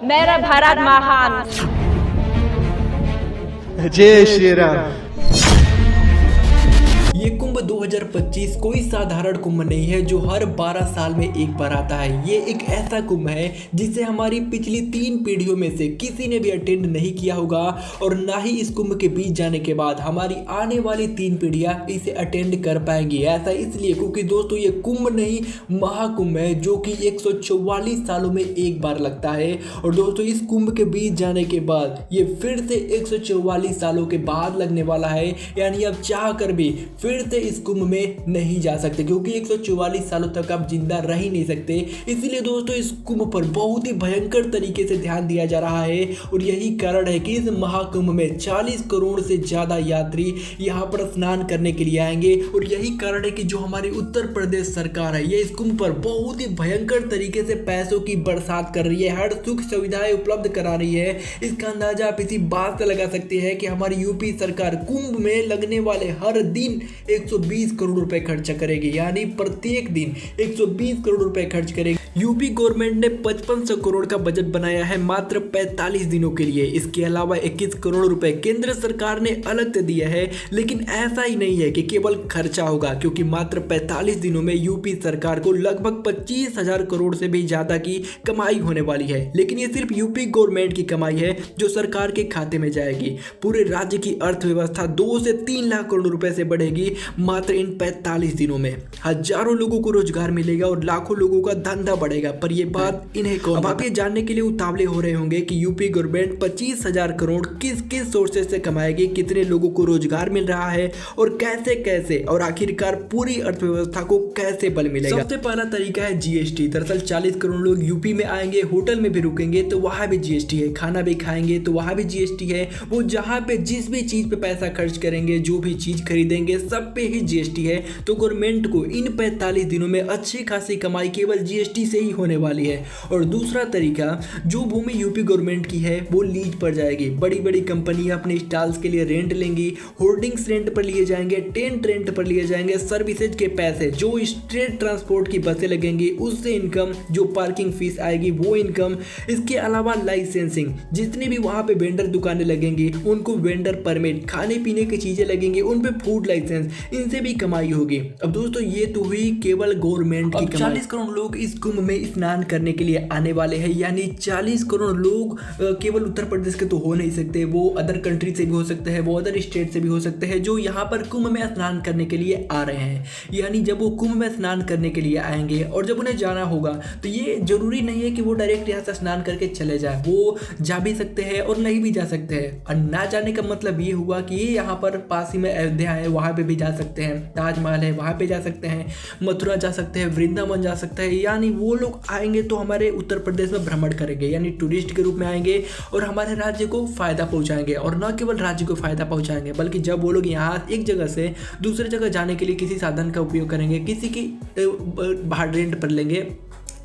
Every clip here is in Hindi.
मेरा भारत महान। जय श्री राम। ये कुंभ 2025 कोई साधारण कुंभ नहीं है जो हर 12 साल में एक बार आता है। ये एक ऐसा कुंभ है जिसे हमारी पिछली 3 पीढ़ियों में से किसी ने भी अटेंड नहीं किया होगा और ना ही इस कुंभ के बीच जाने के बाद हमारी आने वाली 3 पीढ़ियां इसे अटेंड कर पाएंगी। ऐसा इसलिए क्योंकि दोस्तों ये कुंभ नहीं महाकुंभ है जो कि 144 सालों में एक बार लगता है। और दोस्तों इस कुंभ के बीच जाने के बाद ये फिर से 144 सालों के बाद लगने वाला है, यानी अब चाह कर भी फिर से इस कुंभ में नहीं जा सकते क्योंकि 144 सालों तक आप जिंदा रह ही नहीं सकते। इसीलिए दोस्तों इस कुंभ पर बहुत ही भयंकर तरीके से ध्यान दिया जा रहा है और यही कारण है कि इस महाकुंभ में 40 करोड़ से ज्यादा यात्री यहाँ पर स्नान करने के लिए आएंगे। और यही कारण है कि जो हमारी उत्तर प्रदेश सरकार है ये इस कुंभ पर बहुत ही भयंकर तरीके से पैसों की बरसात कर रही है, हर सुख सुविधाएं उपलब्ध करा रही है। इसका अंदाजा आप इसी बात से लगा सकते हैं कि हमारी यूपी सरकार कुंभ में लगने वाले हर दिन 120 करोड़ रुपए खर्च करेगी, यानी प्रत्येक दिन 120 करोड़ रुपए खर्च करेगी। यूपी गवर्नमेंट ने 5500 करोड़ का बजट बनाया है मात्र 45 दिनों के लिए। इसके अलावा 21 करोड़ रुपए केंद्र सरकार ने अलग से दिया है। लेकिन ऐसा ही नहीं है कि केवल खर्चा होगा, क्योंकि मात्र 45 दिनों में यूपी सरकार को लगभग 25,000 करोड़ से भी ज्यादा की कमाई होने वाली है। लेकिन ये सिर्फ यूपी गवर्नमेंट की कमाई है जो सरकार के खाते में जाएगी। पूरे राज्य की अर्थव्यवस्था 2 से 3 लाख करोड़ रुपए से बढ़ेगी मात्र इन 45 दिनों में। हजारों लोगों को रोजगार मिलेगा और लाखों लोगों का धंधा बढ़ेगा। पर ये बात इन्हें कौन, अब आप ये जानने के लिए उतावले हो रहे होंगे कि यूपी गवर्नमेंट 25,000 करोड़ किस किस सोर्सेज से कमाएगी, कितने लोगों को रोजगार मिल रहा है और कैसे कैसे, और आखिरकार पूरी अर्थव्यवस्था को कैसे बल मिलेगा। सबसे पहला तरीका है जीएसटी। दरअसल 40 करोड़ लोग यूपी में आएंगे, होटल में भी रुकेंगे तो वहां भी जीएसटी है, खाना भी खाएंगे तो वहां भी जीएसटी है। वो जहां पे जिस भी चीज पे पैसा खर्च करेंगे, जो भी चीज खरीदेंगे, सब पे ही जीएसटी है। तो गवर्नमेंट को इन 45 दिनों में अच्छी खासी कमाई केवल जीएसटी से ही होने वाली है। और दूसरा तरीका, जो भूमि यूपी गवर्नमेंट की है वो लीज पर जाएगी। बड़ी बड़ी कंपनियां अपने स्टॉल्स के लिए रेंट लेंगी, होर्डिंग्स रेंट पर लिए जाएंगे, टेंट रेंट पर लिए जाएंगे, सर्विसेज के पैसे, जो स्ट्रेट ट्रांसपोर्ट की बसें लगेंगी उससे इनकम, जो पार्किंग फीस आएगी वो इनकम। इसके अलावा लाइसेंसिंग, जितनी भी वहां पे वेंडर दुकानें लगेंगी उनको वेंडर परमिट, खाने पीने की चीजें लगेंगी उन पे फूड लाइसेंस, इनसे भी कमाई होगी। अब दोस्तों ये तो हुई केवल गवर्नमेंट की कमाई। 40 करोड़ लोग इस कुंभ में स्नान करने के लिए आने वाले हैं, यानी 40 करोड़ लोग केवल उत्तर प्रदेश के तो हो नहीं सकते, वो अदर कंट्री से भी हो सकते हैं, वो अदर स्टेट से भी हो सकते हैं, जो यहाँ पर कुंभ में स्नान करने के लिए आ रहे हैं। यानी जब वो कुंभ में स्नान करने के लिए आएंगे और जब उन्हें जाना होगा तो ये जरूरी नहीं है कि वो डायरेक्ट यहाँ से स्नान करके चले जाए, वो जा भी सकते हैं और नहीं भी जा सकते हैं। और ना जाने का मतलब ये हुआ कि ये यहाँ पर पास ही में अयोध्या है, वहां पे भी जा सकते हैं, ताजमहल है वहां पे जा सकते हैं, मथुरा जा सकते हैं, वृंदावन जा सकते हैं। यानी वो लोग आएंगे तो हमारे उत्तर प्रदेश में भ्रमण करेंगे, यानी टूरिस्ट के रूप में आएंगे और हमारे राज्य को फायदा पहुंचाएंगे। और न केवल राज्य को फायदा पहुंचाएंगे बल्कि जब वो लोग यहाँ एक जगह से दूसरे जगह जाने के लिए किसी साधन का उपयोग करेंगे, किसी की बाहर रेंट पर लेंगे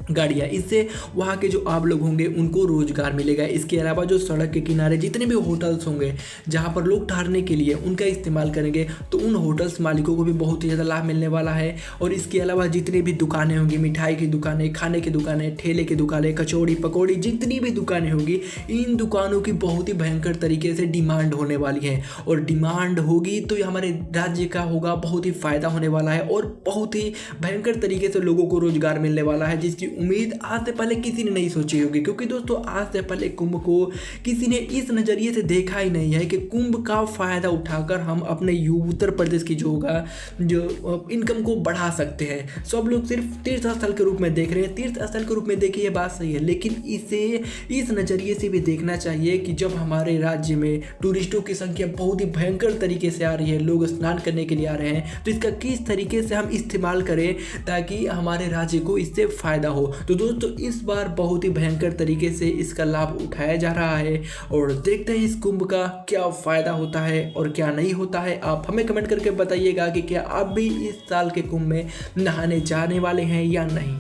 गाड़ियाँ, इससे वहाँ के जो आप लोग होंगे उनको रोजगार मिलेगा। इसके अलावा जो सड़क के किनारे जितने भी होटल्स होंगे जहाँ पर लोग ठहरने के लिए उनका इस्तेमाल करेंगे तो उन होटल्स मालिकों को भी बहुत ही ज़्यादा लाभ मिलने वाला है। और इसके अलावा जितनी भी दुकानें होंगी, मिठाई की दुकानें, खाने की दुकानें, ठेले की दुकानें, कचौड़ी पकौड़ी, जितनी भी दुकानें होंगी, इन दुकानों की बहुत ही भयंकर तरीके से डिमांड होने वाली है। और डिमांड होगी तो हमारे राज्य का होगा बहुत ही फायदा होने वाला है और बहुत ही भयंकर तरीके से लोगों को रोजगार मिलने वाला है, जिसकी उम्मीद आज से पहले किसी ने नहीं सोची होगी। क्योंकि दोस्तों आज से पहले कुंभ को किसी ने इस नज़रिए से देखा ही नहीं है कि कुंभ का फायदा उठाकर हम अपने उत्तर प्रदेश की जो होगा जो इनकम को बढ़ा सकते हैं। सब लोग सिर्फ तीर्थ स्थल के रूप में देख रहे हैं, तीर्थ स्थल के रूप में देखिए ये बात सही है, लेकिन इसे इस नज़रिए से भी देखना चाहिए कि जब हमारे राज्य में टूरिस्टों की संख्या बहुत ही भयंकर तरीके से आ रही है, लोग स्नान करने के लिए आ रहे हैं, तो इसका किस तरीके से हम इस्तेमाल करें ताकि हमारे राज्य को इससे फायदा हो। तो दोस्तों इस बार बहुत ही भयंकर तरीके से इसका लाभ उठाया जा रहा है और देखते हैं इस कुंभ का क्या फायदा होता है और क्या नहीं होता है। आप हमें कमेंट करके बताइएगा कि क्या आप भी इस साल के कुंभ में नहाने जाने वाले हैं या नहीं।